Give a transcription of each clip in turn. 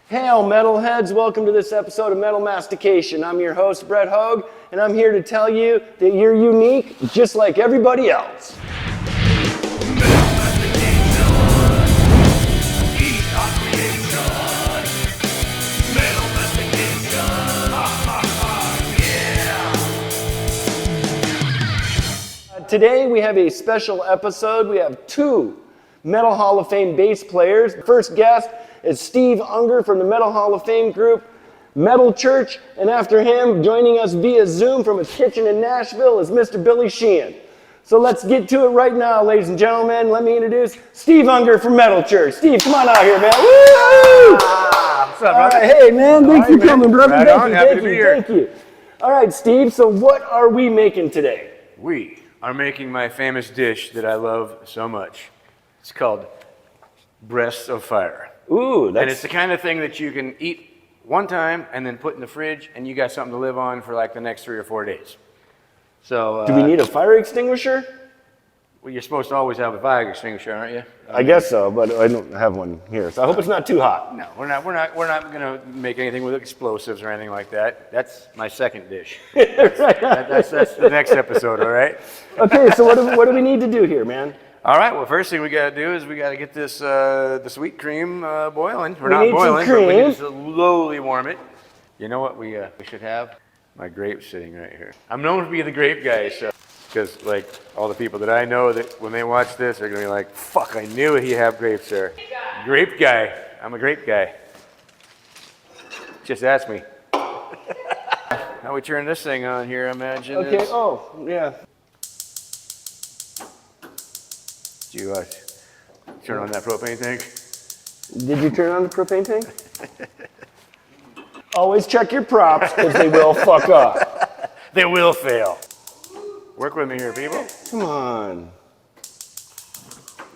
Hail metalheads, welcome to this episode of Metal Mastication. I'm your host, Brett Hogue, and I'm here to tell you that you're unique just like everybody else. Today we have a special episode. We have two Metal Hall of Fame bass players. First guest is Steve Unger from the Metal Hall of Fame group, Metal Church, and after him, joining us via Zoom from his kitchen in Nashville is Mr. Billy Sheehan. So let's get to it right now, ladies and gentlemen. Let me introduce Steve Unger from Metal Church. Steve, come on out here, man. Woo! What's up, brother? Hey, man, thanks for coming, brother. Right on. Happy to be here. Thank you. All right, Steve, so what are we making today? We are making my famous dish that I love so much. It's called breasts of fire. Ooh, And it's the kind of thing that you can eat one time and then put in the fridge, and you got something to live on for like the next 3 or 4 days. So, do we need a fire extinguisher? well, you're supposed to always have a fire extinguisher, aren't you? I guess so, but I don't have one here, so I hope it's not too hot. No, we're not going to make anything with explosives or anything like that. That's my second dish. That's the next episode, all right? Okay, so what do we need to do here, man? All right, well, first thing we got to do is we got to get this the sweet cream boiling. We're We not need some boiling, but we cream. need to slowly warm it. You know what we should have? My grape sitting right here. I'm known to be the grape guy, so because like all the people that I know that when they watch this, they're gonna be like, "Fuck, I knew he'd have grapes there." Grape guy. I'm a grape guy. Just ask me. How we turn this thing on here? I imagine. Okay, is- oh, yeah. Do you turn on that propane tank? Did you turn on the propane tank? Always check your props, because they will fuck up. They will fail. Work with me here, people. Come on.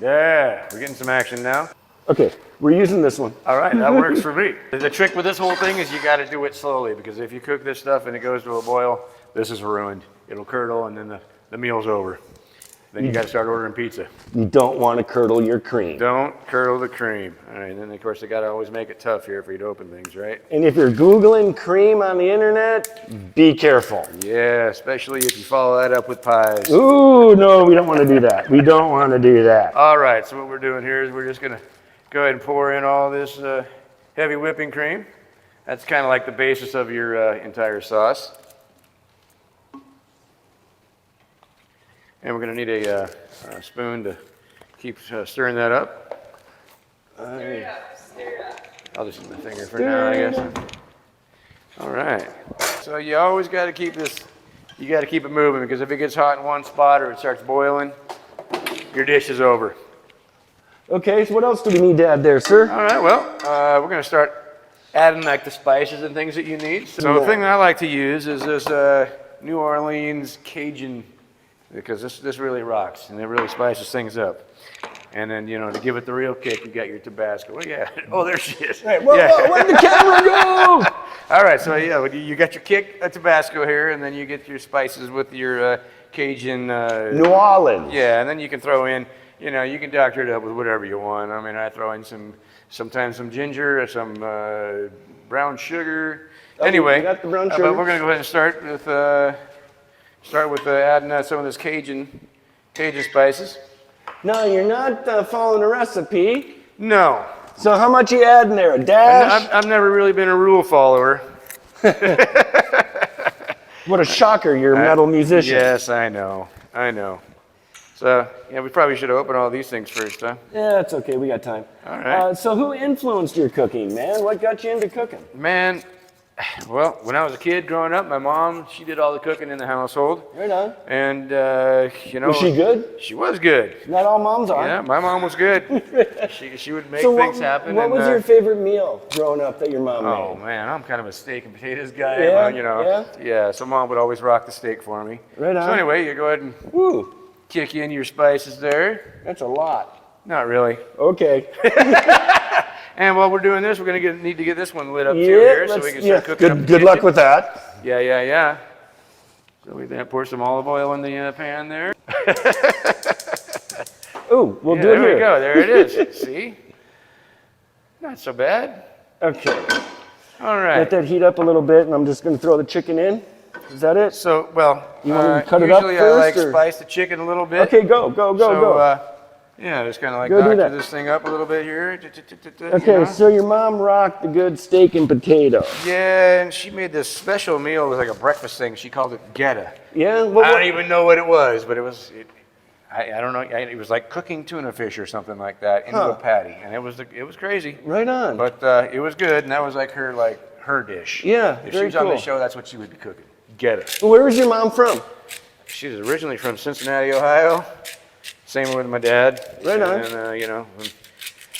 Yeah, we're getting some action now. Okay, we're using this one. All right, that works for me. The trick with this whole thing is you got to do it slowly, because if you cook this stuff and it goes to a boil, this is ruined. It'll curdle and then the meal's over. Then you got to start ordering pizza. You don't want to curdle your cream. Don't curdle the cream. All right, and then of course they got to always make it tough here for you to open things, right? And if you're Googling cream on the internet, be careful. Yeah, especially if you follow that up with pies. Ooh, no, we don't want to do that. We don't want to do that. All right, so what we're doing here is we're just going to go ahead and pour in all this heavy whipping cream. That's kind of like the basis of your entire sauce. And we're going to need a spoon to keep stirring that up. Stir it up. I'll just use my finger for now, I guess. All right. So you always got to keep this, you got to keep it moving, because if it gets hot in one spot or it starts boiling, your dish is over. Okay, so what else do we need to add there, sir? All right, well, we're going to start adding like the spices and things that you need. So the thing that I like to use is this New Orleans Cajun, because this really rocks and it really spices things up. And then, you know, to give it the real kick, you got your Tabasco. Well, yeah. Oh, there she is. Hey, whoa, where'd the camera go? All right, so yeah, you got your kick Tabasco here, and then you get your spices with your Cajun. New Orleans. Yeah, and then you can throw in, you know, you can doctor it up with whatever you want. I mean, I throw in sometimes some ginger or some brown sugar. Oh, Anyway, you got the brown sugar? but we're gonna go ahead and start with adding some of this Cajun spices. No, you're not following the recipe. No, So how much you adding there? A dash? I've never really been a rule follower. What a shocker, you're a metal musician. Yes, I know. So, yeah, we probably should open all these things first, huh? Yeah, that's okay, we got time. All right. So who influenced your cooking, man? What got you into cooking? Man, well, when I was a kid growing up, my mom, she did all the cooking in the household. Right on. And, you know. Was she good? She was good. Not all moms are. Yeah, my mom was good. she would make So things happen. What and, was your favorite meal growing up that your mom Oh, made? man, I'm kind of a steak and potatoes guy. Yeah, Well, you know. Yeah, so mom would always rock the steak for me. Right on. So anyway, you go ahead and Woo, kick in your spices there. that's a lot. Not really. Okay. And while we're doing this, we're going to need to get this one lit up too Yeah, here so we can start cooking up the good luck kitchen. with that. Yeah. So we then pour some olive oil in the pan there. Ooh, we'll do it There here. we go. There it is. See? Not so bad. Okay. All right. Let that heat up a little bit, and I'm just going to throw the chicken in. Is that it? So, well, You want me to cut it up usually I first, like or? spice the chicken a little bit. Okay, go. Yeah, just kind of like Go do doctor that. this thing up a little bit here. Okay, so your mom rocked the good steak and potato. Yeah, and she made this special meal. It was like a breakfast thing. She called it geta. Yeah? I don't even know what it was, but I don't know. It was like cooking tuna fish or something like that into a patty, and it was crazy. Right on. But it was good, and that was like her dish. Yeah, If she very was on the cool. show, that's what she would be cooking. Geta. Where was your mom from? She's originally from Cincinnati, Ohio. Same with my dad. Right on. And when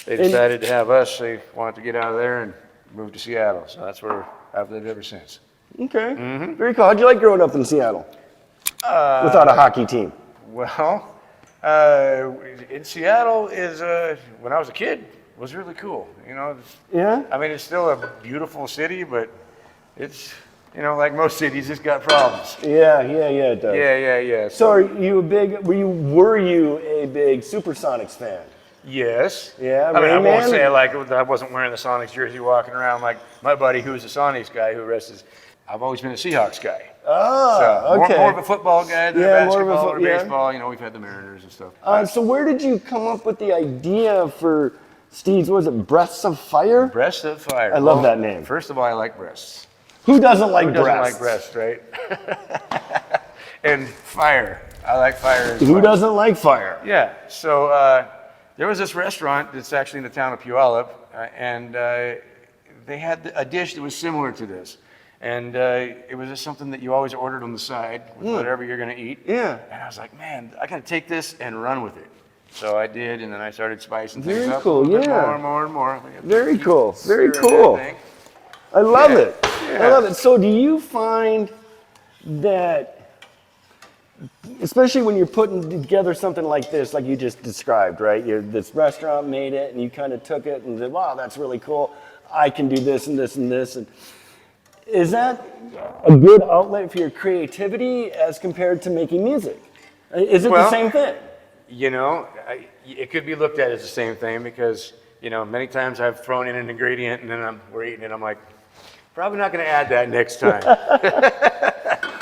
they decided to have us, they wanted to get out of there and move to Seattle. So that's where I've lived ever since. Okay. Very cool. How'd you like growing up in Seattle? Without a hockey team. Well, in Seattle when I was a kid, was really cool. Yeah? I mean, it's still a beautiful city, but it's, like most cities, it's got problems. Yeah, it does. Yeah. So were you a big Supersonics fan? Yes. Yeah, I mean, I Rain won't Man? say I wasn't wearing the Sonics jersey walking around like my buddy who's a Sonics guy who I've always been a Seahawks guy. Oh, So okay. more of a football guy than Yeah, a more of a basketball or yeah. baseball. We've had the Mariners and stuff. So where did you come up with the idea for Steve's, what was it, Breaths of Fire? Breast of Fire. I love that name. First of all, I like breasts. Who doesn't like Who doesn't breasts? like breasts, right? And fire. I like fire as Who well. doesn't like fire? Yeah. So there was this restaurant that's actually in the town of Puyallup, and they had a dish that was similar to this. And it was just something that you always ordered on the side with whatever you're going to eat. Yeah. And I was like, man, I got to take this and run with it. So I did, and then I started spicing things Very up cool, a little bit yeah. more and more and more. Very cool. Very Stirring that cool. thing. I love Yeah. it. I Yeah. love it. So do you find that, especially when you're putting together something like this, like you just described, right? This restaurant made it, and you kind of took it and said, wow, that's really cool. I can do this and this and this. And is that a good outlet for your creativity as compared to making music? Is it the Well, same thing? It could be looked at as the same thing because, many times I've thrown in an ingredient and then we're eating it. I'm like, probably not going to add that next time.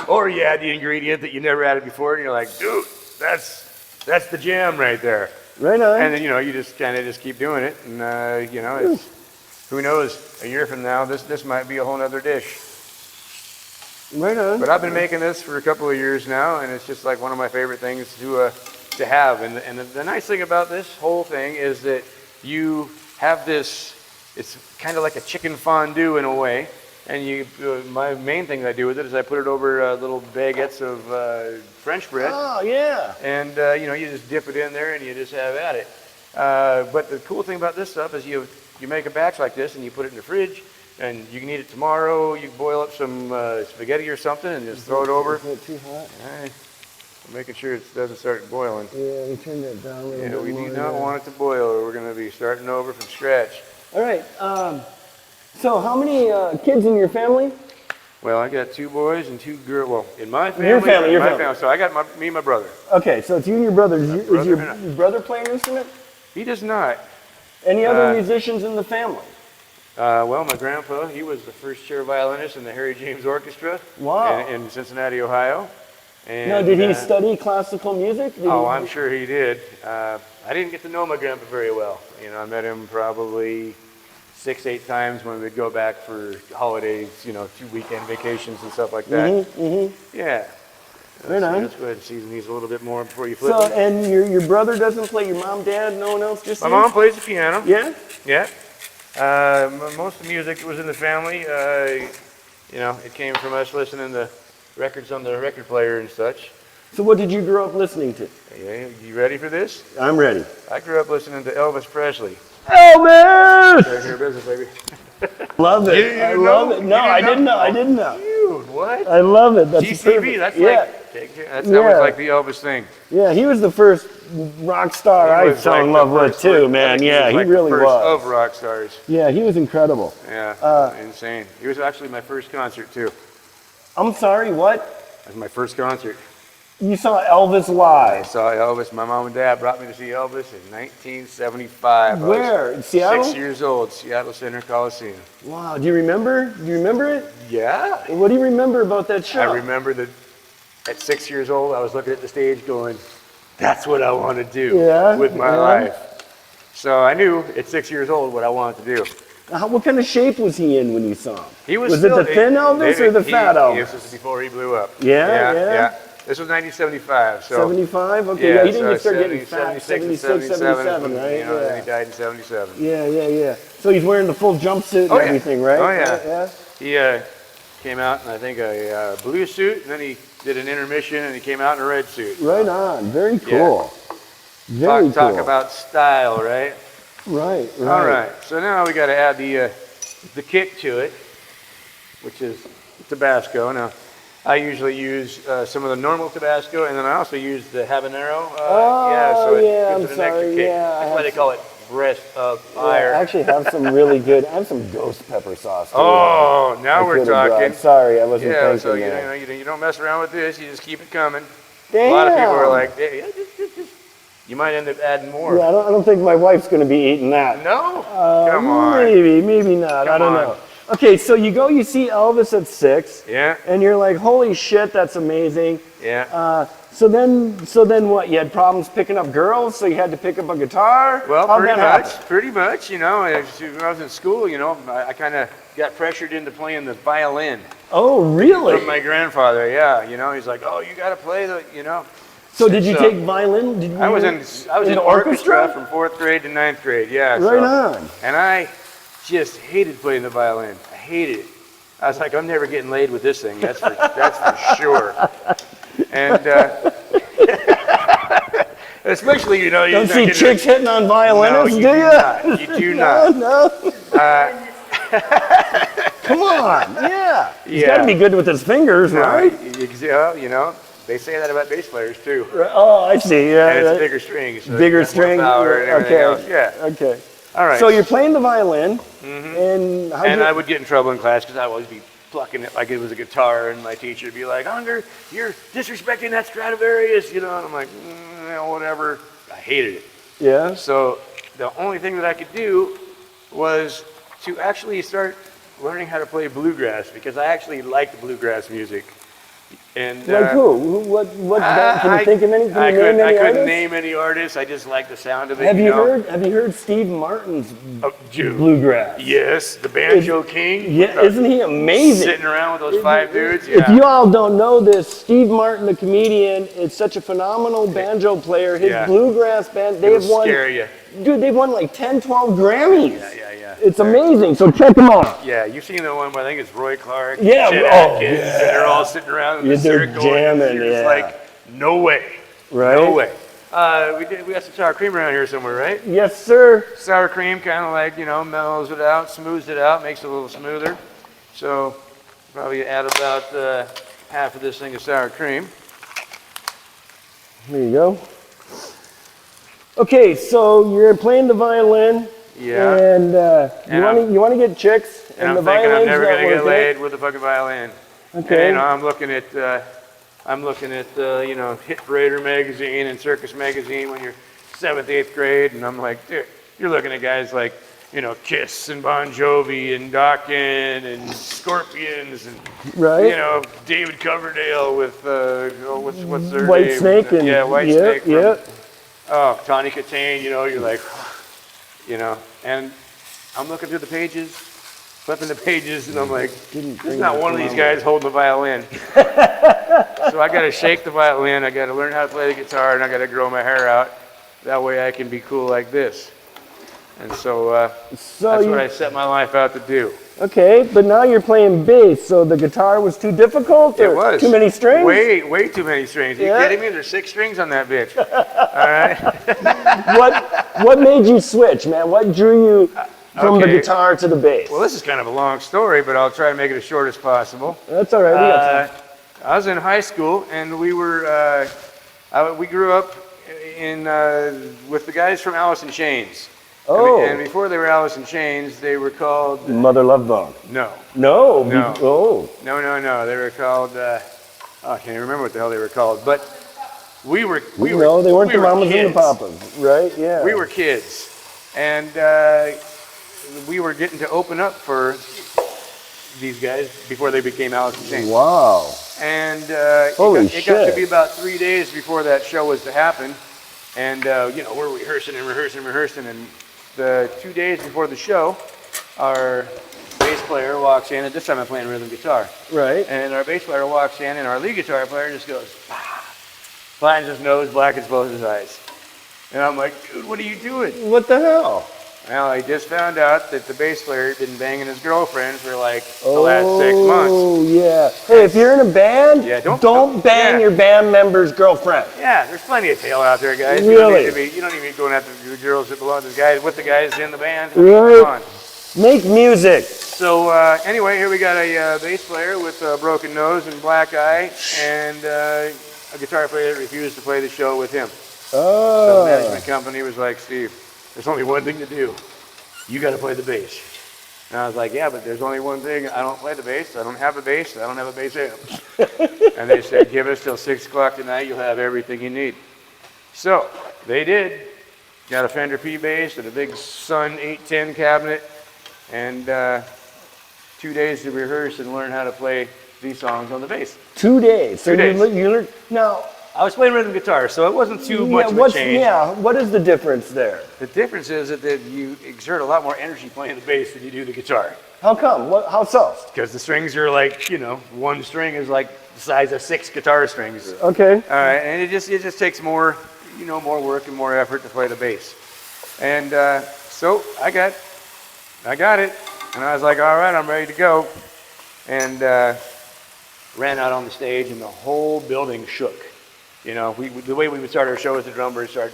Or you add the ingredient that you never added before, and you're like, dude, that's the jam right there. Right on. And then you just kind of just keep doing it, and who knows? A year from now, this might be a whole other dish. Right on. But I've been making this for a couple of years now, and it's just like one of my favorite things to have. And the nice thing about this whole thing is that you have this. It's kind of like a chicken fondue in a way. And my main thing I do with it is I put it over little baguettes of French bread. Oh, yeah. And you just dip it in there and you just have at it. But the cool thing about this stuff is you make a batch like this and you put it in the fridge. And you can eat it tomorrow. You can boil up some spaghetti or something and just throw it over. Is it too hot? All right. I'm making sure it doesn't start boiling. Yeah, we turned that down a little bit. Yeah, we more do not there. want it to boil or we're going to be starting over from scratch. All right. So how many kids in your family? Well, I got 2 boys and 2 girls. Well, in my family. Your family. So I got me and my brother. Okay, so it's you and your brother. Is your brother and I. brother play an instrument? He does not. Any other musicians in the family? Well, my grandpa, he was the first chair violinist in the Harry James Orchestra. Wow. In Cincinnati, Ohio. And, Now, did he study classical music? I'm sure he did. I didn't get to know my grandpa very well. I met him probably 6-8 times when we'd go back for holidays, 2 weekend vacations and stuff like that. Yeah. Right on. Let's go ahead and season these a little bit more before you flip So, them. and your brother doesn't play, your mom, dad, no one else, just My you? mom plays the piano. Yeah? Yeah. Most of the music was in the family. It came from us listening to records on the record player and such. So what did you grow up listening to? Yeah, you ready for this? I'm ready. I grew up listening to Elvis Presley. Elvis! Take care of business, baby. Love it. You didn't I even love know? it. No, You I didn't didn't know. know? I didn't know. Dude, what? I love it. That's TCB, perfect. that's yeah. like, that was like the Elvis thing. Yeah, he was the first rock star He I was fell like in the love with first too, one. I man. think Yeah, he like really the first was. of rock stars. Yeah, he was incredible. Yeah, insane. He was actually my first concert too. I'm sorry, what? That was my first concert. You saw Elvis I live. saw Elvis. My mom and dad brought me to see Elvis in 1975. Where? In Seattle? 6 years old, Seattle Center Coliseum. Wow. Do you remember? Do you remember it? Yeah. What do you remember about that show? I remember that at 6 years old, I was looking at the stage going, that's what I want to do with my life. So I knew at 6 years old what I wanted to do. What kind of shape was he in when you saw him? He was it still, the thin Elvis or the fat Elvis? This was before he blew up. Yeah. This was 1975. So 75? Okay, yeah, he didn't so start 70, getting fat, 76, 77, right? You know, then he died in 77. Yeah. So he's wearing the full jumpsuit and everything, right? Oh, yeah. He came out in, I think, a blue suit, and then he did an intermission, and he came out in a red suit. Right on. Very cool. Very cool. Talk about style, right? Right. All right. So now we got to add the kick to it, which is Tabasco. Now, I usually use some of the normal Tabasco, and then I also use the habanero. So it gives it an extra kick. That's why they call it breast of fire. I actually have some really good. I have some ghost pepper sauce. Oh, now we're talking. Sorry, I wasn't thinking so that. you don't mess around with this. You just keep it coming. Damn. A lot of people are like, you might end up adding more. Yeah, I don't think my wife's going to be eating that. No? Come on. Maybe not. I don't know. Okay, so you see Elvis at 6. Yeah. And you're like, holy shit, that's amazing. Yeah. So then what? You had problems picking up girls, so you had to pick up a guitar? Well, How'd that happen? pretty much. You know, when I was in school, you know, I kind of got pressured into playing the violin. Oh, really? From my grandfather, yeah. You know, he's like, oh, you got to play the, you know. So did you take violin? I was in orchestra from 4th grade to 9th grade, yeah. Right on. And I just hated playing the violin. I hated it. I was like, I'm never getting laid with this thing. That's for sure. And especially, you know, you don't see chicks hitting on violinists, do you? You do not. No. Come on, yeah. He's got to be good with his fingers, right? You know, they say that about bass players too. Oh, I see. Yeah. And it's bigger strings. So bigger string. Power and everything else. Yeah. Okay. All right. So you're playing the violin, and I would get in trouble in class because I would always be plucking it like it was a guitar, and my teacher would be like, Unger, you're disrespecting that Stradivarius, you know, and I'm like, whatever. I hated it. Yeah. So the only thing that I could do was to actually start learning how to play bluegrass, because I actually liked bluegrass music. And like who? What? Can you think of any? I couldn't name any artists. I just like the sound of it. Have you heard Steve Martin's bluegrass? Yes, the banjo king. Yeah, isn't he amazing? Sitting around with those 5 dudes. Yeah. If you all don't know this, Steve Martin, the comedian, is such a phenomenal banjo player. His bluegrass band, they've won. Scare you. Dude, they've won like 10, 12 Grammys. Yeah. It's amazing, so check them out. Yeah, you've seen the one where I think it's Roy Clark. Yeah, Chet Atkins, and they're all sitting around in the circle. Jamming, It's like, no way. Right? No way. We got some sour cream around here somewhere, right? Yes, sir. Sour cream kind of like, you know, mellows it out, smooths it out, makes it a little smoother. So probably add about half of this thing of sour cream. There you go. Okay, so you're playing the violin. Yeah. And you want to get chicks. And I'm thinking I'm never going to get laid with a fucking violin. Okay. And, you know, I'm looking at you know, Hit Parader magazine and Circus magazine when you're 7th, 8th grade, and I'm like, dude, you're looking at guys like, you know, Kiss and Bon Jovi and Dokken and Scorpions and you know, David Coverdale with what's their White name? Snake and White Snake. Yeah. Oh, Tawny Katane, you know, you're like, you know, and I'm looking through the pages, flipping the pages, and I'm like, there's not one of these guys holding a violin. So I got to shake the violin, I got to learn how to play the guitar, and I got to grow my hair out. That way I can be cool like this. And so that's what I set my life out to do. Okay, but now you're playing bass, so the guitar was too difficult? It was. Too many strings? Way too many strings. Are you kidding me? There's 6 strings on that bitch. All right? What made you switch, man? What drew you from the guitar to the bass? Well, this is kind of a long story, but I'll try to make it as short as possible. That's all right. I was in high school, and we were we grew up with the guys from Alice in Chains. Oh. And before they were Alice in Chains, they were called... Mother Love Bone. No. No? No. Oh. No. They were called... I can't even remember what the hell they were called. But we were No, they weren't we the were mamas and the kids. papas, right? Yeah. We were kids, and we were getting to open up for these guys before they became Alice in Chains. Wow. And it got to shit. be about 3 days before that show was to happen, and you know, we're rehearsing, and the 2 days before the show, our bass player walks in, and this time I'm playing rhythm guitar. Right. And our bass player walks in, and our lead guitar player just goes, bah, blinds his nose, blackens both his eyes. And I'm like, dude, what are you doing? What the hell? Well, I just found out that the bass player had been banging his girlfriend for like the last 6 months. Oh, yeah. Hey, if you're in a band, Yeah, don't bang yeah. your band member's girlfriend. Yeah, there's plenty of tail out there, guys. Really? You don't need to be going after the girls that belong to the guys with the guys in the band. Right. Come on. Make music. So anyway, here we got a bass player with a broken nose and black eye, and a guitar player that refused to play the show with him. So Oh. the management company was like, Steve, there's only one thing to do. You got to play the bass. And I was like, yeah, but there's only one thing. I don't play the bass. I don't have a bass. I don't have a bass amp. And they said, give us till 6 o'clock tonight. You'll have everything you need. So they did. Got a Fender P bass and a big Sun 810 cabinet, and 2 days to rehearse and learn how to play these songs on the bass. 2 days. So 2 days. you learned. Now, I was playing rhythm guitar, so it wasn't too much of a change. Yeah, what is the difference there? The difference is that you exert a lot more energy playing the bass than you do the guitar. How come? How so? Because the strings are like, you know, one string is like the size of 6 guitar strings. Okay. All right, and it just takes more, you know, more work and more effort to play the bass. And so I got it, and I was like, all right, I'm ready to go. And ran out on the stage, and the whole building shook. You know, the way we would start our show is the drummer would start,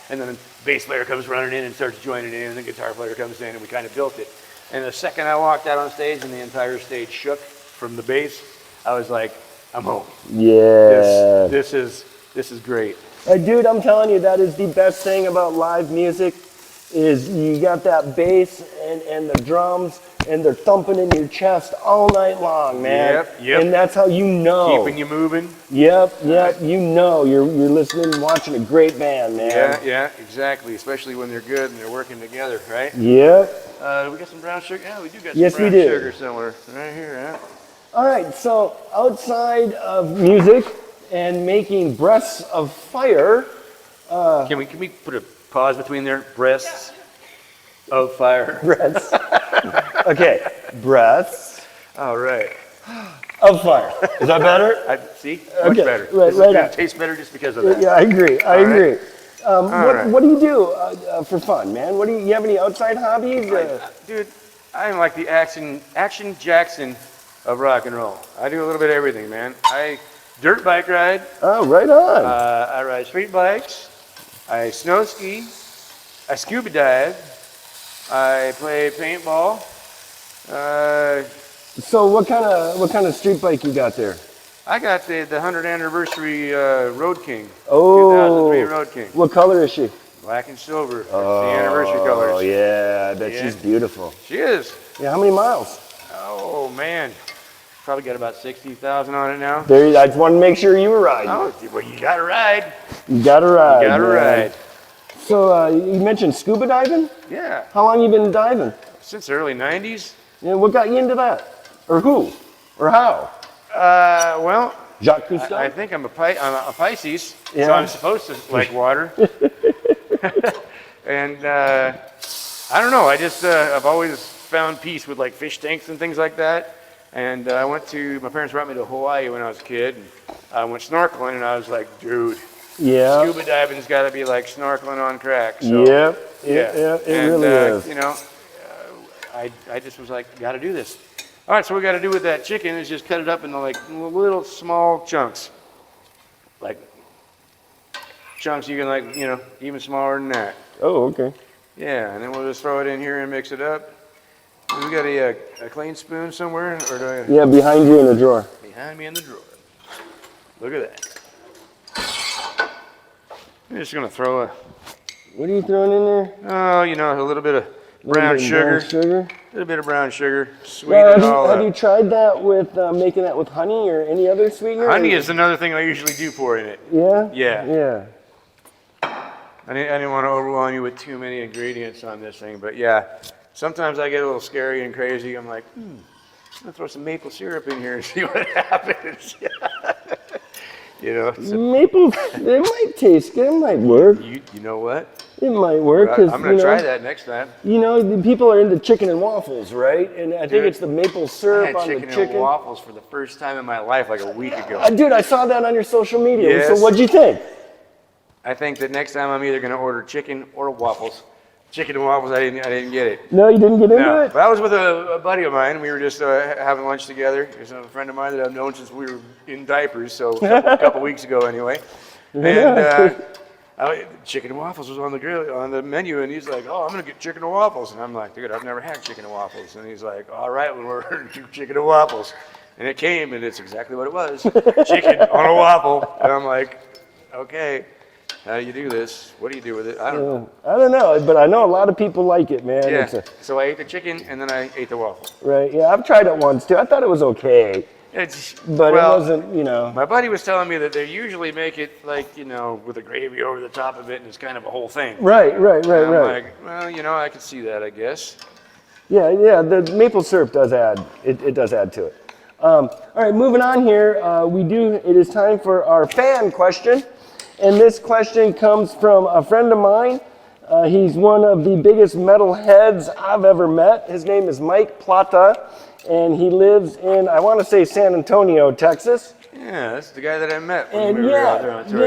and then the bass player comes running in and starts joining in, and the guitar player comes in, and we kind of built it. And the second I walked out on stage and the entire stage shook from the bass, I was like, I'm home. Yeah. This is great. Dude, I'm telling you, that is the best thing about live music, is you got that bass and the drums, and they're thumping in your chest all night long, man. Yep. And that's how you know. Keeping you moving. Yep. You know you're listening and watching a great band, man. Yeah, exactly. Especially when they're good and they're working together, right? Yep. Do we got some brown sugar? Yeah, we do got some Yes, we brown do. sugar somewhere. Right here, huh? All right, so outside of music and making breaths of fire, Can we put a pause between there? Breasts of fire. breaths. Okay, breaths All right. of fire. Is that better? See? Much Okay, better. right, This is right gonna on. taste better just because of that. Yeah, I agree. I right. agree. right. What do you do for fun, man? You have any outside hobbies? Dude, I'm like the Action Jackson of rock and roll. I do a little bit of everything, man. I dirt bike ride. Oh, right on. I ride street bikes. I snow ski. I scuba dive. I play paintball. So what kind of street bike you got there? I got the 100th anniversary Road King. Oh, 2003 Road King. what color is she? Black and silver. That's the anniversary colors. Oh yeah, I bet Yeah. she's beautiful. She is. Yeah, how many miles? Oh man. Probably got about 60,000 on it now. There, I just want to make sure you were riding. Oh, well, you gotta ride. You got to ride. You gotta man. ride. So you mentioned scuba diving. Yeah. How long you been diving? Since the early 90s. Yeah, what got you into that? Or who? Or how? Well, Jacques Cousteau? I think I'm a Pisces, Yeah. so I'm supposed to like water. And I don't know. I just I've always found peace with like fish tanks and things like that. And my parents brought me to Hawaii when I was a kid. And I went snorkeling, and I was like, dude, Yeah. scuba diving's got to be like snorkeling on crack. So, Yep. yeah, It and, really is. You know, I just was like, got to do this. All right, so what we got to do with that chicken is just cut it up into like little small chunks, like chunks you can like, you know, even smaller than that. Oh, okay. Yeah, and then we'll just throw it in here and mix it up. We got a clean spoon somewhere, or do I? Yeah, behind you in a drawer. Behind me in the drawer. Look at that. I'm just gonna throw What are you throwing in there? a, you know, a little bit of Little brown bit of sugar. Brown sugar. little bit of brown sugar, sweeten Now, it all have up. you tried that with making that with honey or any other sweetener? Honey is another thing I usually do pour in it. Yeah? Yeah. Yeah. I didn't want to overwhelm you with too many ingredients on this thing, but yeah, sometimes I get a little scary and crazy. I'm like, I'm gonna throw some maple syrup in here and see what happens. You know, Maple, it might taste good. It might work. you know what? It might work. 'Cause, I'm gonna try that next time. You know, the people are into chicken and waffles, right? And I think Dude, it's the maple I syrup had on the chicken chicken. and waffles for the first time in my life like a week ago. Dude, I saw that on your social media. Yes. So what'd you think? I think that next time I'm either gonna order chicken or waffles. Chicken and waffles, I didn't get it. No, you didn't get into No, it? but I was with a buddy of mine. We were just having lunch together. He's a friend of mine that I've known since we were in diapers, so a couple weeks ago anyway. And chicken and waffles was on the grill, on the menu, and he's like, "Oh, I'm gonna get chicken and waffles." And I'm like, "Dude, I've never had chicken and waffles." And he's like, "All right, we'll order chicken and waffles." And it came, and it's exactly what it was: chicken on a waffle. And I'm like, "Okay, how do you do this? What do you do with it? I don't know." I don't know, but I know a lot of people like it, man. Yeah. It's So I ate the chicken, and then I ate the waffle. right? Yeah, I've tried it once too. I thought it was okay, It's but well, it wasn't, you know. My buddy was telling me that they usually make it like, you know, with a gravy over the top of it, and it's kind of a whole thing. Right. And I'm like, well, you know, I could see that, I guess. Yeah, the maple syrup does add, it does add to it. All right, moving on here, it is time for our fan question. And this question comes from a friend of mine. He's one of the biggest metal heads I've ever met. His name is Mike Plata, and he lives in, I want to say San Antonio, Texas. Yeah, that's the guy that I met when And we were out there on tour.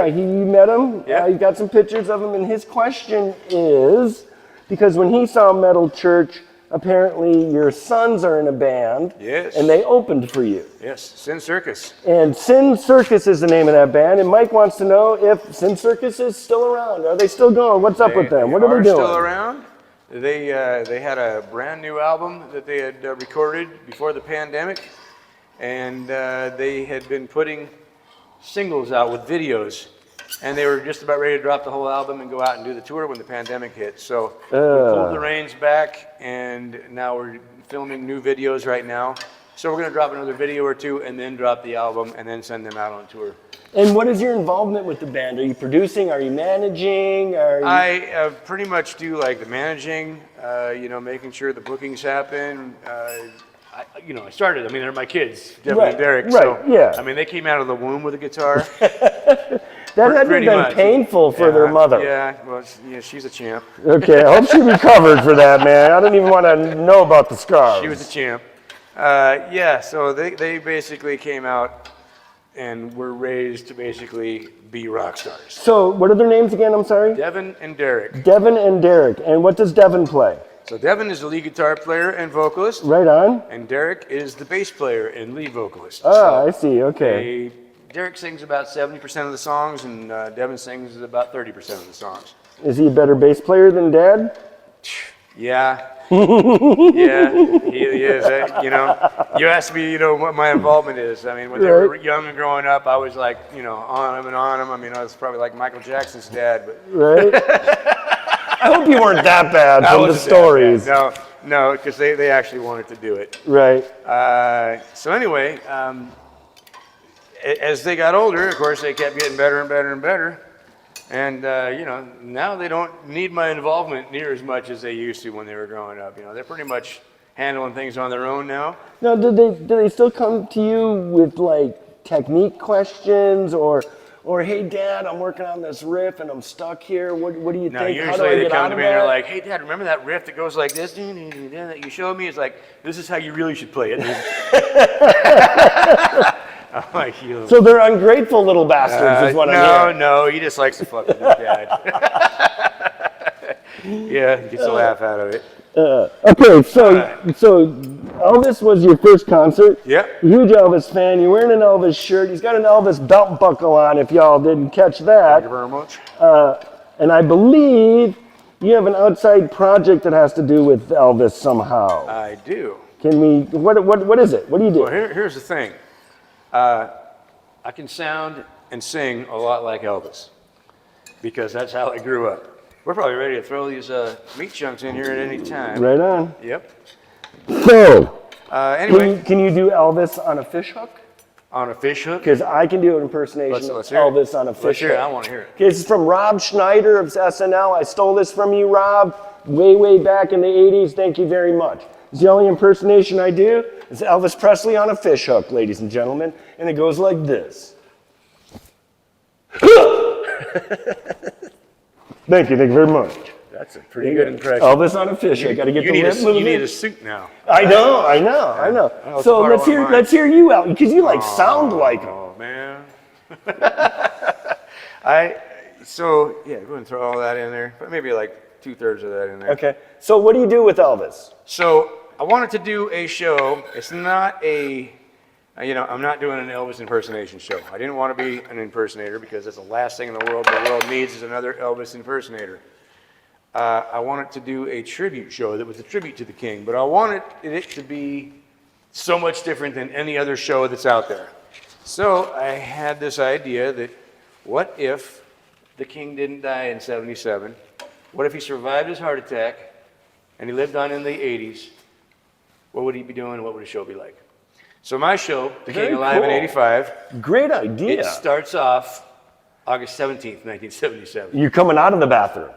you met him. Yeah. You got some pictures of him, and his question is, because when he saw Metal Church, apparently your sons are in a band. Yes. And they opened for you. Yes, Sin Circus. And Sin Circus is the name of that band, and Mike wants to know if Sin Circus is still around. Are they still going? What's up with them? What are they doing? Still around. They had a brand new album that they had recorded before the pandemic, and they had been putting singles out with videos, and they were just about ready to drop the whole album and go out and do the tour when the pandemic hit. So we pulled the reins back, and now we're filming new videos right now. So we're going to drop another video or two, and then drop the album, and then send them out on tour. And what is your involvement with the band? Are you producing? Are you managing? I pretty much do like the managing, you know, making sure the bookings happen. I started, I mean, they're my kids, Devin and Derek. Right, So, yeah. I mean, they came out of the womb with a guitar. That had to have pretty been much. painful for their mother. Yeah, well, she's a champ. Okay, I hope she recovered for that, man. I don't even want to know about the scars. She was a champ. So they basically came out and were raised to basically be rock stars. So, what are their names again? I'm sorry? Devin and Derek. Devin and Derek. And what does Devin play? So Devin is the lead guitar player and vocalist. Right on. And Derek is the bass player and lead vocalist. Ah, I see. Okay. Derek sings about 70% of the songs, and Devin sings about 30% of the songs. Is he a better bass player than Dad? Yeah. Yeah, he is. You know, you asked me, you know, what my involvement is. I mean, when they were young and growing up, I was like, you know, on him and on him. I mean, I was probably like Michael Jackson's dad, but. Right? I hope you weren't that bad from the stories. No, because they actually wanted to do it. Right. So anyway, as they got older, of course, they kept getting better and better and better. And, you know, now they don't need my involvement near as much as they used to when they were growing up. You know, they're pretty much handling things on their own now. Now, do they still come to you with, like, technique questions or hey, Dad, I'm working on this riff and I'm stuck here. What do you No, think? How do usually I they get come out to of me and they're that? like, hey, Dad, remember that riff that goes like this? That you showed me? It's like, this is how you really should play it. I'm like, So they're ungrateful little bastards is what I hear. No, he just likes to fuck with his dad. Yeah, gets a laugh out of it. Okay, so Elvis was your first concert. Yep. Huge Elvis fan. You're wearing an Elvis shirt. He's got an Elvis belt buckle on, if y'all didn't catch that. Thank you very much. And I believe you have an outside project that has to do with Elvis somehow. I do. Can we, what is it? What do you do? Well, here's the thing. I can sound and sing a lot like Elvis because that's how I grew up. We're probably ready to throw these meat chunks in here at any time. Right on. Yep. So, Anyway, can you do Elvis on a fish hook? on a fish hook. Because I can do an impersonation Let's of hear it. Elvis on a fish Let's hear it. hook. I want to hear it. Okay, this is from Rob Schneider of SNL. I stole this from you, Rob, way back in the 80s. Thank you very much. It's the only impersonation I do. It's Elvis Presley on a fish hook, ladies and gentlemen. And it goes like this. Thank you very much. That's a pretty good impression. Elvis on a fish hook. Got to get the lip moving. You need a suit now. I know. So let's hear you out because you sound like him. Oh man. So yeah, go ahead and throw all that in there, but maybe like 2/3 of that in there. Okay. So what do you do with Elvis? So I wanted to do a show. It's not I'm not doing an Elvis impersonation show. I didn't want to be an impersonator because that's the last thing in the world needs is another Elvis impersonator. I wanted to do a tribute show that was a tribute to the king, but I wanted it to be so much different than any other show that's out there. So I had this idea that what if the king didn't die in 77? What if he survived his heart attack and he lived on in the 80s? What would he be doing? What would his show be like? So my show, The King Very Alive in cool. '85, Great idea. it starts off August 17th, 1977. You're coming out of the bathroom.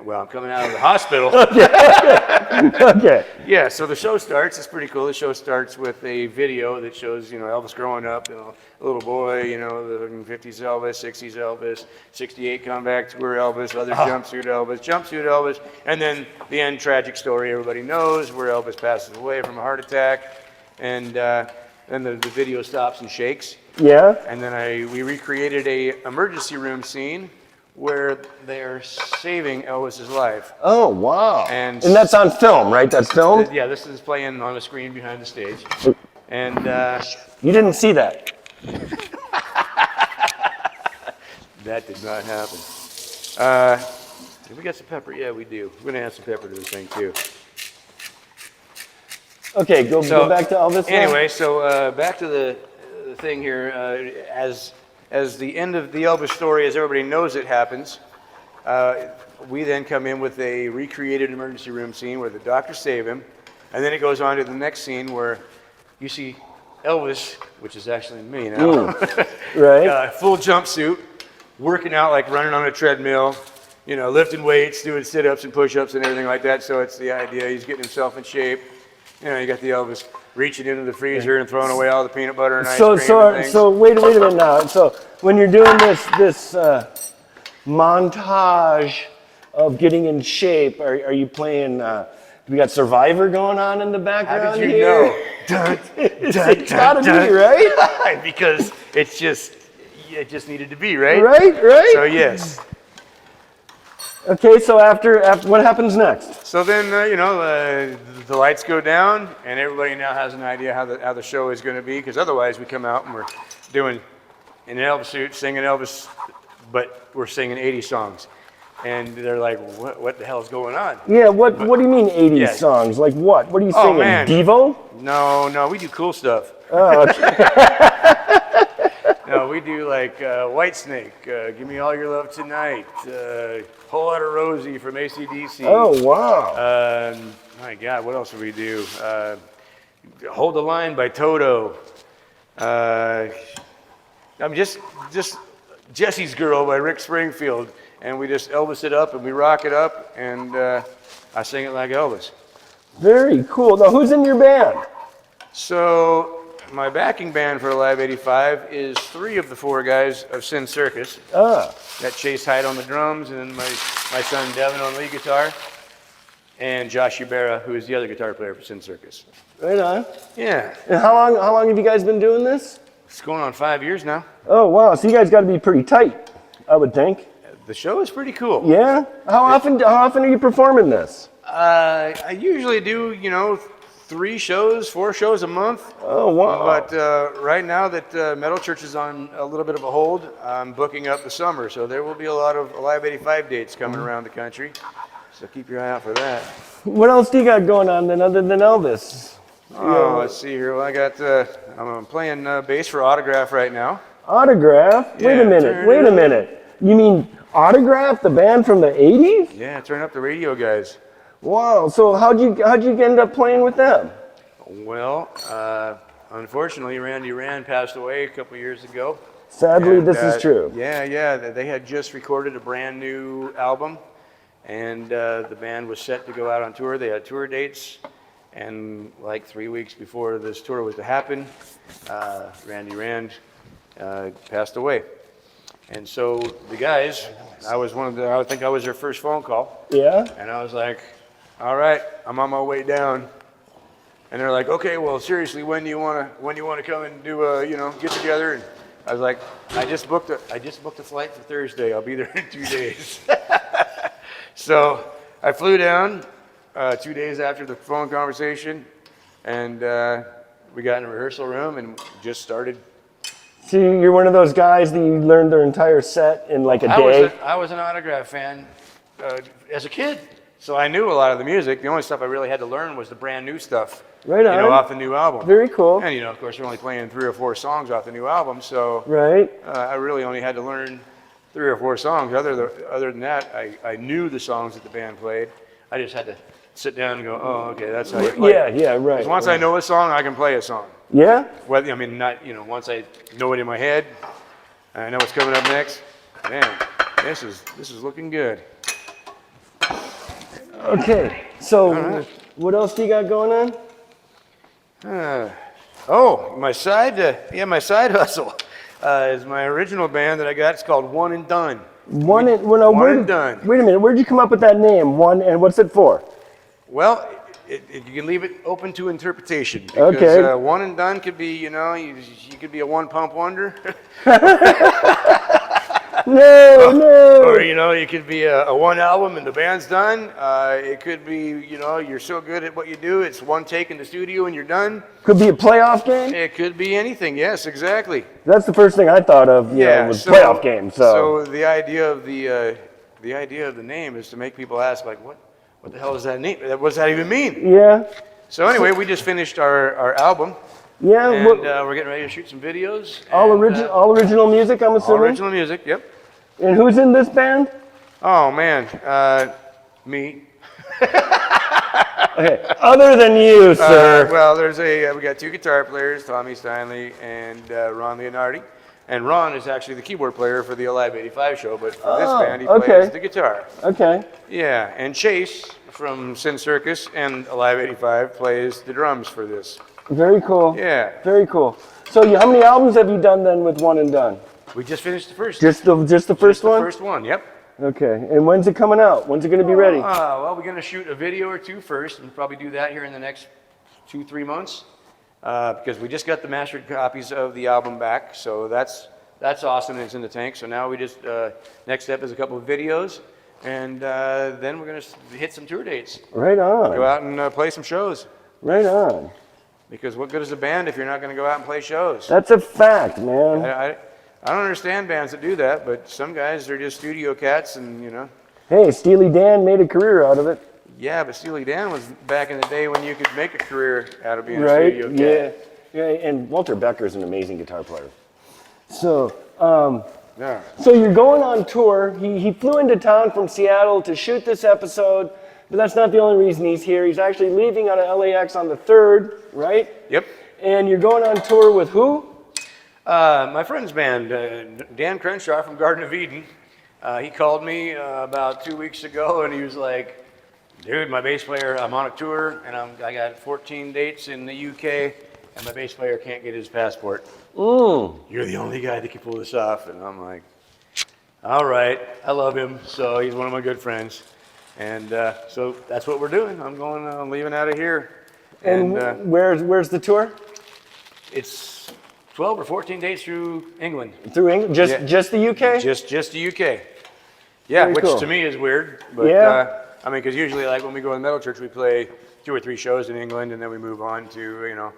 Well, I'm coming out of the hospital. Okay. Yeah, so the show starts. It's pretty cool. The show starts with a video that shows, Elvis growing up, a little boy, the 50s Elvis, 60s Elvis, 68 comeback tour Elvis, other jumpsuit Elvis, and then the end tragic story everybody knows where Elvis passes away from a heart attack, and then the video stops and shakes. Yeah. And then we recreated a emergency room scene where they're saving Elvis's life. Oh, wow. And that's on film, right? That's filmed? Yeah, this is playing on the screen behind the stage. And You didn't see that. that did not happen. Did we got some pepper? Yeah, we do. We're going to add some pepper to this thing, too. Okay, go back to Elvis. now. Anyway, so back to the thing here. As the end of the Elvis story, as everybody knows it happens, we then come in with a recreated emergency room scene where the doctors save him, and then it goes on to the next scene where you see Elvis, which is actually me now, Right. full jumpsuit, working out like running on a treadmill, lifting weights, doing sit-ups and push-ups and everything like that. So it's the idea he's getting himself in shape. You got the Elvis reaching into the freezer and throwing away all the peanut butter and ice cream and things. So wait a minute now. So when you're doing this montage of getting in shape, are you playing? We got Survivor going on in the background. How did you here? know? It's gotta be, right? Because it just needed to be, right? Right. So yes. Okay, so after what happens next? So then, the lights go down, and everybody now has an idea how the show is going to be. Because otherwise, we come out and we're doing in an Elvis suit, singing Elvis, but we're singing 80 songs, and they're like, "What the hell's going on?" Yeah, what do you mean 80s Yeah. songs? Like what? What are you Oh, singing? man. Devo? No, we do cool stuff. Oh, okay. No, we do like Whitesnake, Give Me All Your Love Tonight, Whole Lotta Rosie from AC/DC. Oh, wow. My God, what else do we do? Hold the Line by Toto. I'm just Jesse's Girl by Rick Springfield. And we just Elvis it up and we rock it up, and I sing it like Elvis. Very cool. Now, who's in your band? So my backing band for Alive 85 is 3 of the 4 guys of Sin Circus. Ah, Got Chase Hyde on the drums, and then my son Devin on lead guitar, and Josh Ubera, who is the other guitar player for Sin Circus. right on. Yeah, And how long have you guys been doing this? it's going on 5 years now. Oh, wow. So you guys got to be pretty tight, I would think. The show is pretty cool. Yeah? How often are you performing this? I usually do, 3 shows, 4 shows a month. Oh, wow. But right now that Metal Church is on a little bit of a hold, I'm booking up the summer. So there will be a lot of Alive 85 dates coming around the country. So keep your eye out for that. What else do you got going on then other than Elvis? Oh, let's see here. Well, I'm playing bass for Autograph right now. Autograph? Wait Yeah, a minute. You mean Autograph the band from the 80s? Yeah, turn up the radio guys. Wow. So how'd you end up playing with them? Well, unfortunately, Randy Rand passed away a couple years ago. Sadly, And, this is true. Yeah. They had just recorded a brand new album, and the band was set to go out on tour. They had tour dates, and like 3 weeks before this tour was to happen, Randy Rand passed away. And so the guys, I think I was their first phone call. Yeah? And I was like, all right, I'm on my way down. And they're like, okay, well, seriously, when do you want to come and do get together? And I was like, I just booked a flight for Thursday. I'll be there in 2 days. So I flew down 2 days after the phone conversation, and we got in a rehearsal room and just started. So you're one of those guys that you learned their entire set in like a day? I was an Autograph fan as a kid, so I knew a lot of the music. The only stuff I really had to learn was the brand new stuff. Right on. Off the new album. Very cool. And of course, we're only playing 3 or 4 songs off the new album, so right. I really only had to learn 3 or 4 songs. Other than that, I knew the songs that the band played. I just had to sit down and go, oh, okay, that's how you play. Yeah, right. 'Cause once I know a song, I can play a song. Yeah? Well, I mean, not once I know it in my head, I know what's coming up next. Man, this is looking good. Okay, so right. What else do you got going on? My side hustle is my original band that I got. It's called One and Done. One and Done. Wait a minute, where'd you come up with that name? One, and what's it for? Well, you can leave it open to interpretation. Because, okay. One and Done could be, you could be a one-pump wonder. No. Or, you could be a one album and the band's done. It could be, you're so good at what you do, it's one take in the studio and you're done. Could be a playoff game? It could be anything, yes, exactly. That's the first thing I thought of, was playoff game. So the idea of the name is to make people ask, like, what the hell is that name? What does that even mean? Yeah. So anyway, we just finished our album. Yeah. And we're getting ready to shoot some videos. All original music, I'm assuming? All original music, yep. And who's in this band? Oh, man. Me. Okay. Other than you, sir. Well, we got 2 guitar players, Tommy Steinley and Ron Leonardi. And Ron is actually the keyboard player for the Alive 85 show, but for this band, he plays the guitar. Okay. Yeah, and Chase from Sin Circus and Alive 85 plays the drums for this. Very cool. Yeah. Very cool. So how many albums have you done then with One and Done? We just finished the first. Just the first one? The first one, yep. Okay. And when's it coming out? When's it going to be ready? Well, we're going to shoot a video or 2 first, and probably do that here in the next 2-3 months, because we just got the mastered copies of the album back, so that's awesome. It's in the tank. So now we just next step is a couple of videos, and then we're going to hit some tour dates. Right on. Go out and play some shows. Right on. Because what good is a band if you're not going to go out and play shows? That's a fact, man. I don't understand bands that do that, but some guys are just studio cats, and Hey, Steely Dan made a career out of it. Yeah, but Steely Dan was back in the day when you could make a career out of being a studio cat. Yeah. And Walter Becker's an amazing guitar player. So, Yeah. So you're going on tour. He flew into town from Seattle to shoot this episode, but that's not the only reason he's here. He's actually leaving out of LAX on the 3rd, right? Yep. And you're going on tour with who? My friend's band, Dan Crenshaw from Garden of Eden. He called me about 2 weeks ago, and he was like, dude, my bass player, I'm on a tour, and I got 14 dates in the UK, and my bass player can't get his passport. You're the only guy that can pull this off. And I'm like, all right, I love him, so he's one of my good friends. And so that's what we're doing. I'm leaving out of here. And where's the tour? It's 12 or 14 days through England. Through England? Just the UK? Just the UK. Yeah, Very which cool. to me is weird. But, I mean, because usually, like, when we go to the Metal Church, we play 2 or 3 shows in England, and then we move on to,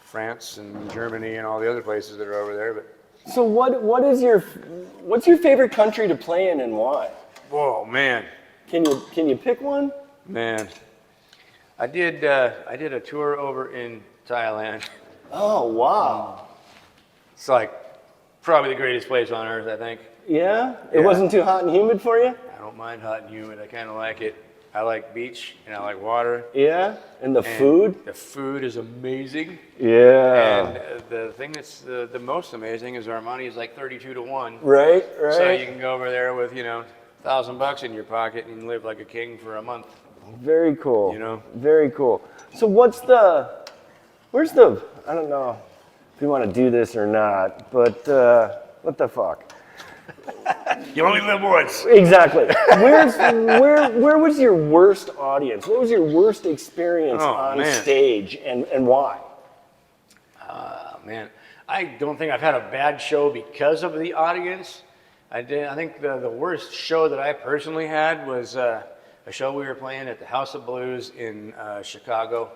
France and Germany and all the other places that are over there. But so what's your favorite country to play in and why? whoa, man. Can you pick one? Man, I did a tour over in Thailand. Oh wow! It's like probably the greatest place on earth, I think. Yeah? It Yeah. wasn't too hot and humid for you? I don't mind hot and humid. I kind of like it. I like beach and I like water. Yeah? And the And food? The food is amazing. Yeah. And the thing that's the most amazing is our money is like 32 to 1. Right, right. So you can go over there with, $1,000 in your pocket and live like a king for a month. Very cool. You know? Very cool. So I don't know if you want to do this or not, but what the fuck? You only live once. Exactly. Where was your worst audience? What was your worst experience on stage and why? Man, I don't think I've had a bad show because of the audience. I think the worst show that I personally had was a show we were playing at the House of Blues in Chicago.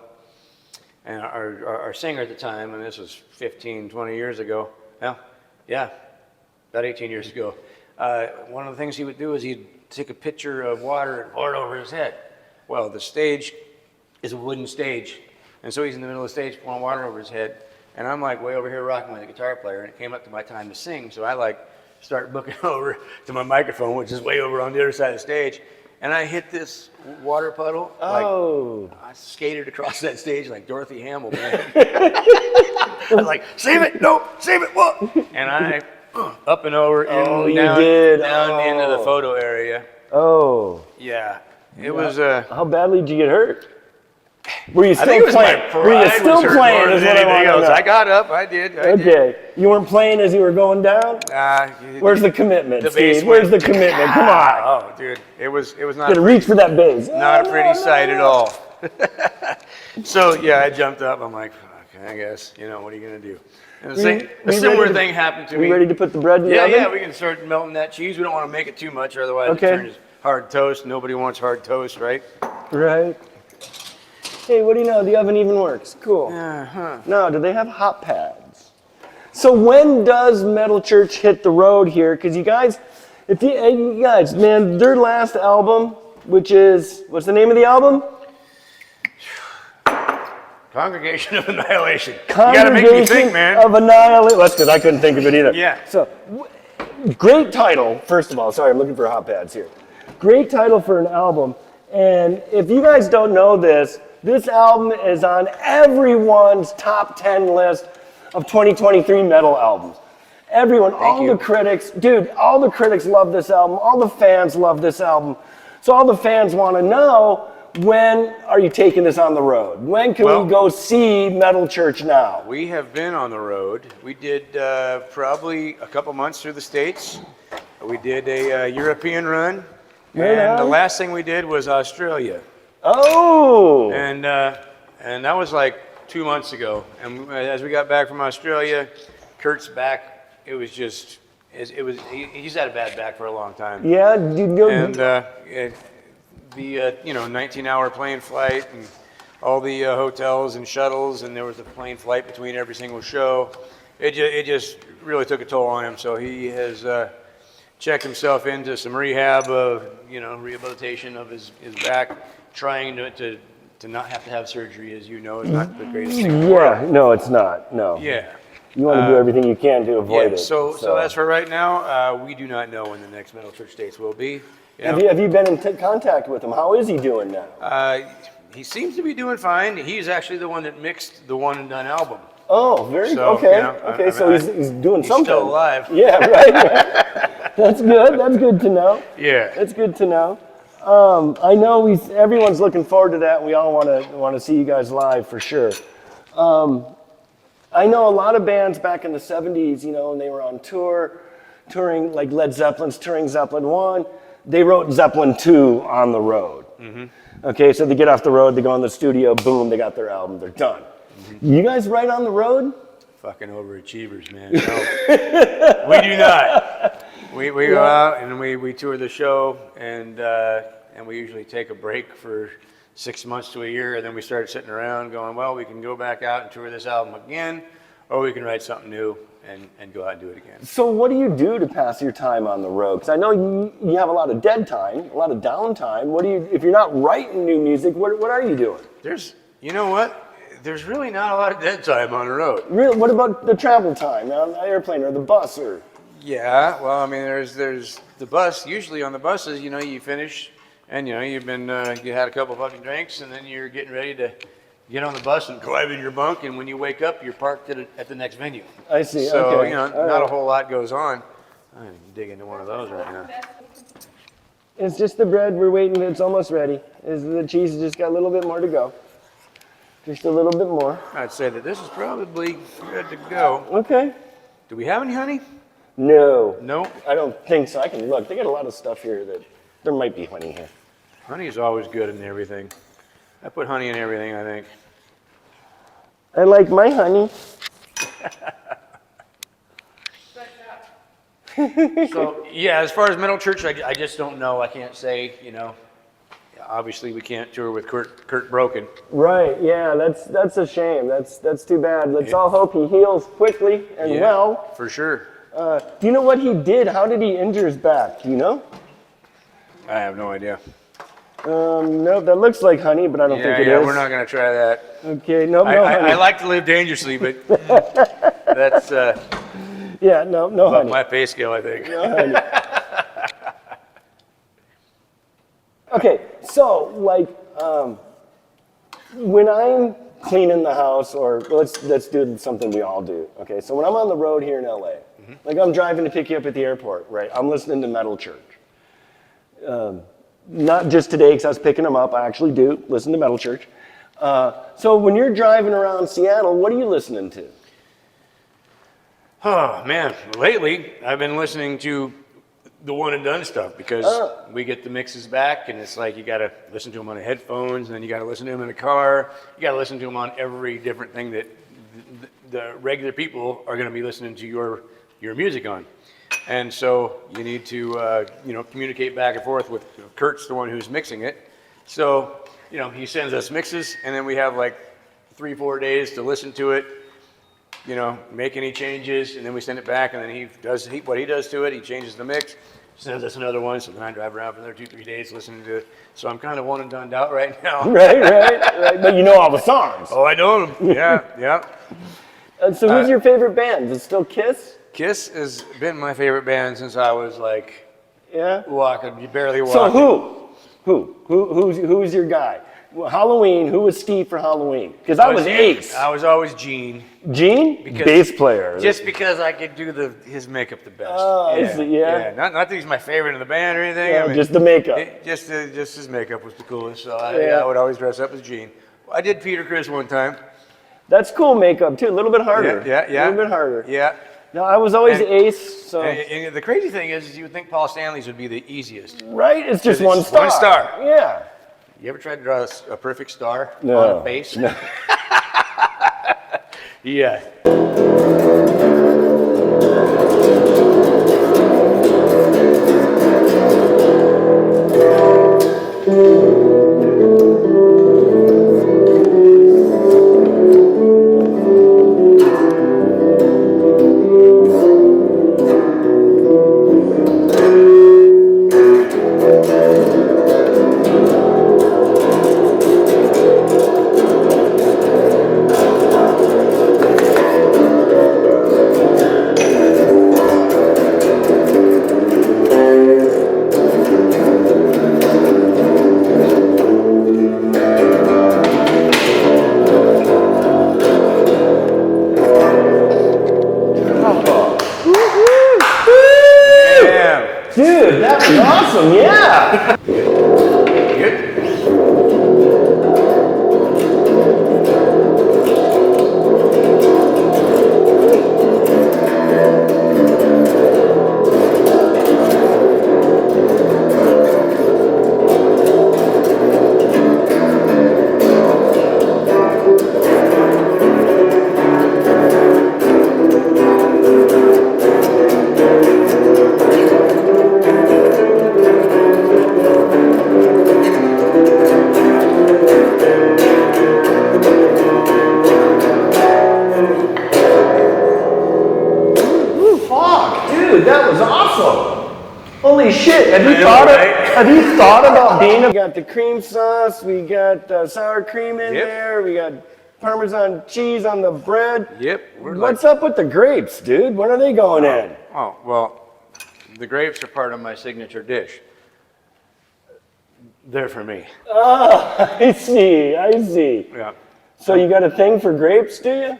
And our singer at the time, and this was 15, 20 years ago, well, yeah, about 18 years ago, one of the things he would do is he'd take a pitcher of water and pour it over his head. Well, the stage is a wooden stage, and so he's in the middle of the stage pouring water over his head, and I'm like way over here rocking with the guitar player, and it came up to my time to sing, so I start looking over to my microphone, which is way over on the other side of the stage, and I hit this water puddle. I skated across that stage like Dorothy Hamill, man. I was like, save it, no, save it, what? And I up and over, down into the photo area. Oh. Yeah, it was. How badly did you get hurt? Were you still I think it was playing? my pride Were you still was hurt playing? more Is than what I anything want to else. know. I got up. I did. Okay. You weren't playing as you were going down? Where's the commitment, Steve? Where's the commitment? Come on. Oh, dude, it was not. Gotta reach for that bass. Not a pretty sight at all. So yeah, I jumped up. I'm like, okay, I guess what are you gonna do? And a similar thing happened to me. You ready to put the bread in the oven? Yeah, we can start melting that cheese. We don't want to make it too much, otherwise it turns hard toast. Nobody wants hard toast, right? Right. Hey, what do you know? The oven even works. Cool. Uh-huh. No, do they have hot pads? So when does Metal Church hit the road here? Because you guys, man, their last album, which is, what's the name of the album? Congregation of Annihilation. You Congregation gotta make me think, man. of Annihilation. That's because I couldn't think of it either. Yeah. So, great title, first of all. Sorry, I'm looking for hot pads here. Great title for an album. And if you guys don't know this album is on everyone's top 10 list of 2023 metal albums. Everyone, all the critics love this album. All the fans love this album. So all the fans want to know, when are you taking this on the road? When can we go see Metal Church now? We have been on the road. We did probably a couple months through the States. We did a European run. And the last thing we did was Australia. Oh! And that was like 2 months ago. And as we got back from Australia, Kurt's back. It was just, he's had a bad back for a long time. Yeah, and the 19-hour plane flight and all the hotels and shuttles, and there was a plane flight between every single show. It just really took a toll on him. So he has checked himself into some rehab of rehabilitation of his back, trying to not have to have surgery, as you know, is not the greatest thing in the world. Yeah, no, it's not. No. Yeah. You want to do everything you can to avoid it. So that's for right now. We do not know when the next Metal Church dates will be. Have you been in contact with him? How is he doing now? He seems to be doing fine. He's actually the one that mixed the One and Done album. Oh, okay. So he's doing something. He's still alive. Yeah, right. That's good. That's good to know. Yeah. That's good to know. I know everyone's looking forward to that. And we all want to see you guys live for sure. I know a lot of bands back in the 70s, and they were on touring like Led Zeppelin's touring Zeppelin 1. They wrote Zeppelin 2 on the road. Mm-hmm. Okay, so they get off the road, they go in the studio, boom, they got their album, they're done. Mm-hmm. You guys write on the road? Fucking overachievers, man. No, we do not. We go out and we tour the show, and we usually take a break for 6 months to a year, and then we start sitting around going, well, we can go back out and tour this album again, or we can write something new and go out and do it again. So what do you do to pass your time on the road? Because I know you have a lot of dead time, a lot of downtime. What do you, if you're not writing new music, what are you doing? You know what? There's really not a lot of dead time on the road. Really? What about the travel time on the airplane or the bus or? Yeah, well, I mean, there's the bus. Usually on the buses, you finish, and you've been you had a couple fucking drinks, and then you're getting ready to get on the bus and drive in your bunk, and when you wake up, you're parked at the next venue. I see. So okay. Not a whole lot goes on. I'm gonna dig into one of those right now. It's just the bread. We're waiting. It's almost ready. The cheese has just got a little bit more to go. Just a little bit more. I'd say that this is probably good to go. Okay. Do we have any honey? No. No. I don't think so. I can look. They got a lot of stuff here that there might be honey here. Honey is always good in everything. I put honey in everything, I think. I like my honey. So, yeah, as far as Metal Church, I just don't know. I can't say, Obviously, we can't tour with Kurt broken. Right, yeah, that's a shame. That's too bad. Let's all hope he heals quickly and well. For sure. Do you know what he did? How did he injure his back? Do you know? I have no idea. No, that looks like honey, but I don't think it is. We're not going to try that. Okay, no honey. I like to live dangerously, but that's yeah, no honey. my pay scale, I think. No honey. Okay, so when I'm cleaning the house, or let's do something we all do. Okay, so when I'm on the road here in LA, like I'm driving to pick you up at the airport, right? I'm listening to Metal Church. Not just today because I was picking them up. I actually do listen to Metal Church. So when you're driving around Seattle, what are you listening to? Oh, man. Lately, I've been listening to the one and done stuff because we get the mixes back, and it's like you got to listen to them on the headphones, and then you got to listen to them in the car. You got to listen to them on every different thing that the regular people are going to be listening to your music on. And so you need to, communicate back and forth with Kurt's the one who's mixing it. So, he sends us mixes, and then we have like 3-4 days to listen to it, make any changes, and then we send it back, and then he does what he does to it. He changes the mix, sends us another one, so then I drive around for another 2-3 days listening to it. So I'm kind of one and done out right now. Right. But you know all the songs. Oh, I know them. Yeah. So who's your favorite band? Is it still Kiss? Kiss has been my favorite band since I was like, barely walking. So who's your guy? Well, Halloween, who was Steve for Halloween? Because I was Ace. I was always Gene. Gene? Bass player. Just because I could do his makeup the best. Oh, yeah. Not that he's my favorite in the band or anything. Yeah, just the makeup. Just his makeup was the coolest. So I would always dress up as Gene. I did Peter Criss one time. That's cool makeup too. A little bit harder. Yeah. A little bit harder. Yeah. No, I was always Ace. So. And the crazy thing is you would think Paul Stanley's would be the easiest. Right? It's just one star. One star. Yeah. You ever tried to draw a perfect star on a face? No. Yeah. Dude, that was awesome, yeah! Good. Dude, that was awesome! Holy shit! Have you thought about being? We got the cream sauce. We got sour cream in there. We got Parmesan cheese on the bread. Yep. What's up with the grapes, dude? When are they going in? Oh, well, the grapes are part of my signature dish. They're for me. Oh, I see. Yeah. So you got a thing for grapes, do you?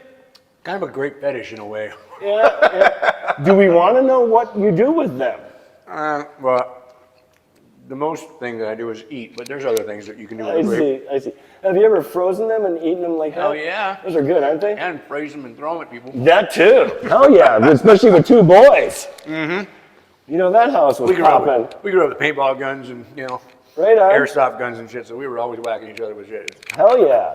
Kind of a grape fetish in a way. Yeah. Do we want to know what you do with them? Well, the most thing that I do is eat, but there's other things that you can do with a grape. I see. Have you ever frozen them and eaten them like that? Hell yeah. Those are good, aren't they? And freeze them and throw them at people. That too. Hell yeah, especially with two boys. Mm-hmm. You know, that house was popping. We grew up with paintball guns and, you know, Right on. airsoft guns and shit, so we were always whacking each other with shit. Hell yeah.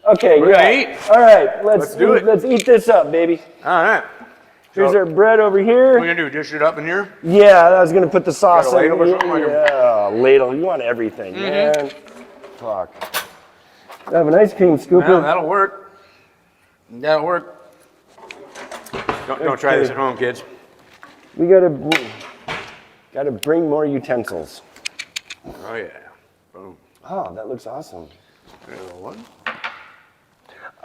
Okay, We're gonna eat. All right, let's do it. Let's eat this up, baby. All right. Here's So, our bread over what are here. we going to do, dish it up in here? Yeah, I was gonna put the sauce Got a in. ladle or something like Yeah, ladle. You want everything, man. Fuck. I have an ice cream scooper. Well, that'll work. That'll work. Don't try this at home, kids. We gotta bring more utensils. Oh, yeah. Boom. Oh, that looks awesome. There's a one.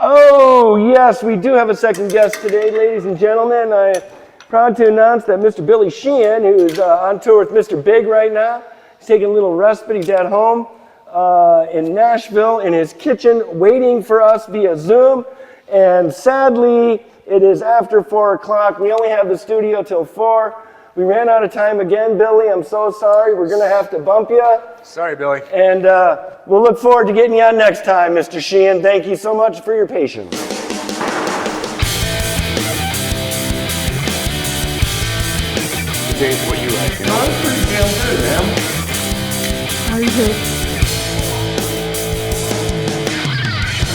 Oh, yes, we do have a second guest today, ladies and gentlemen. I'm proud to announce that Mr. Billy Sheehan, who's on tour with Mr. Big right now, he's taking a little respite. He's at home in Nashville in his kitchen waiting for us via Zoom. And sadly, it is after 4 o'clock. We only have the studio till 4. We ran out of time again, Billy. I'm so sorry. We're going to have to bump you. Sorry, Billy. And we'll look forward to getting you on next time, Mr. Sheehan. Thank you so much for your patience. Taste what you like. You know? That's pretty damn good, man.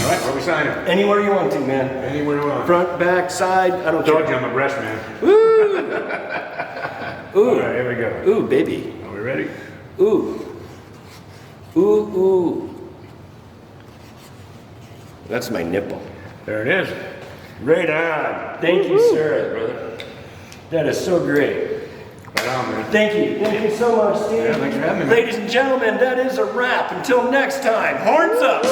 All right, where are we signing? Anywhere you want to, man. Anywhere you want. Front, back, side, I don't Told care. you I'm a breast man. Ooh. All right, here we go. Ooh, baby. Are we ready? Ooh. Ooh, ooh. That's my nipple. There it is. Right on. Thank you, sir. Brother. That is so great. Right on, man. Thank you. Thank you so much, Steve. Yeah, thanks for having me. Ladies and gentlemen, that is a wrap. Until next time, horns up.